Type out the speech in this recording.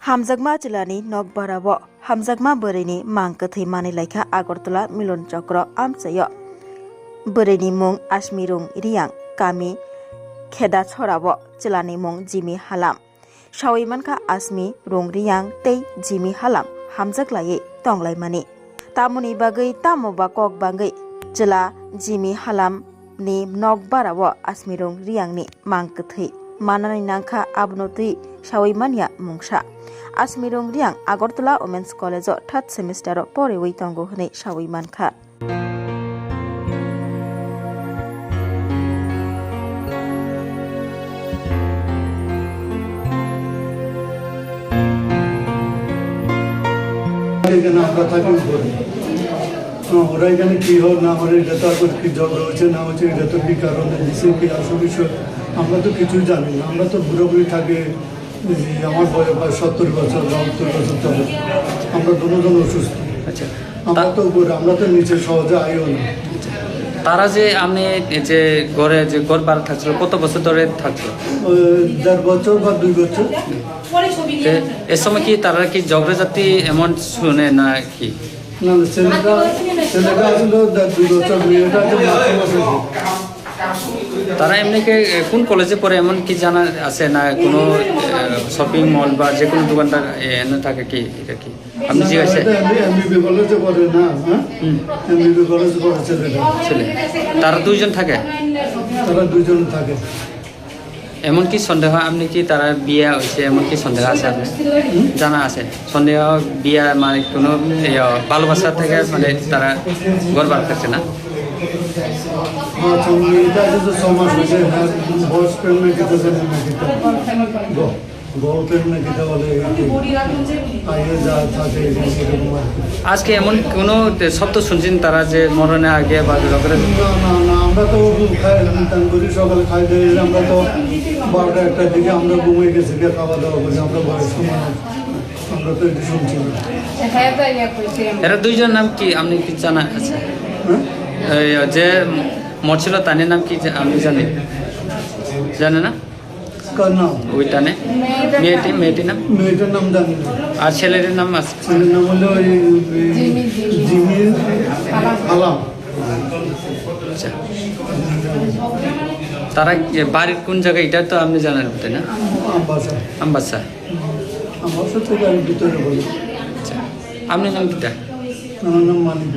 हामजागमा जिल्लानि नगबाराव हामजागमा बोरैनि मांकथै मानिलायखा आगरतला मिलन चक्र आमचाय बोरैनि मुं आसमिरुं रियां गामि खेदाछराव जिल्लानि मुं जिमी हालाम सावैमानखा आसमी रुं रियां तै जिमी हालाम हामजागलायै तंलायमानि तामुनि बागै तामोबा कक बागै जिल्ला जिमी हालाम नि नगबाराव आसमिरुं रियांनि मांकथै मानानै नांखा आबनोतै सावैमानिया मुंसा आसमिरुं रियां Agartala women's college third semester परेवै तंगो हनै सावैमानखा ওরা এখানে কি হোক না হলে এটা তো আর কি ঝগড়া হচ্ছে না হচ্ছে এটা তো কি কারণে দিচ্ছে কি আসল বিষয় আমরা তো কিছুই জানি না। আমরা তো বুড়োবুড়ি থাকে, আমার বয়স 70 বছর 72 বছর চলে, আমরা দুজন অসুস্থ। আচ্ছা, আমরা তো আমরা তো নিচে সহজে আইও না। তারা যে আমি যে ঘরে যে ঘর ভাড়া থাকছিল কত বছর ধরে থাকলো? 1.5 বছর বা 2 বছর। এ সময় কি তারা কি ঝগড়া জাতি এমন শুনে না কি? না, ছেলেটা আসলে 2 বছর, মেয়েটা তারা এমনিকে কোন কলেজে পড়ে এমন কি জানা আছে না? কোনো শপিং মল বা যে কোনো দোকানদার এনে থাকে কি? এটা কি আপনি জিজ্ঞাসা? এমবিবি কলেজে পড়ে না, এমবিবি কলেজে পড়ে ছেলে। তারা 2 জন থাকে? তারা 2 জন থাকে। এমন কি সন্দেহ আপনি কি তারা বিয়ে হয়েছে এমন কি সন্দেহ আছে আপনি জানা আছে? সন্দেহ বিয়ে মানে কোনো ভালোবাসা থেকে মানে তারা ঘর বার করছে না? আজকে এমন কোনো শব্দ শুনছেন তারা যে মরণে আগে বা আমরা তো করি সকালে খাই দিয়ে আমরা তো 12টা 1টার দিকে আমরা ঘুমিয়ে গেছি, খাওয়া দাওয়া করি, আমরা বয়স্ক মানুষ, আমরা তো এটি শুনছি না। এরা 2 জন নাম কি আপনি কি জানা আছে? যে মরছিল তার নাম কি আপনি জানেন? জানে না? ওইটা নেই। মেয়েটির নাম? মেয়েটার নাম জানি না। আর ছেলের নাম আছে? ছেলের নাম হলো জিমি হালাম। আচ্ছা, তারা বাড়ির কোন জায়গায় এটা তো আপনি জানেন তাই না? আমবাসা থেকে আমি ভিতরে বলি। আচ্ছা, আপনার নাম কিটা? আমার নাম মানিক।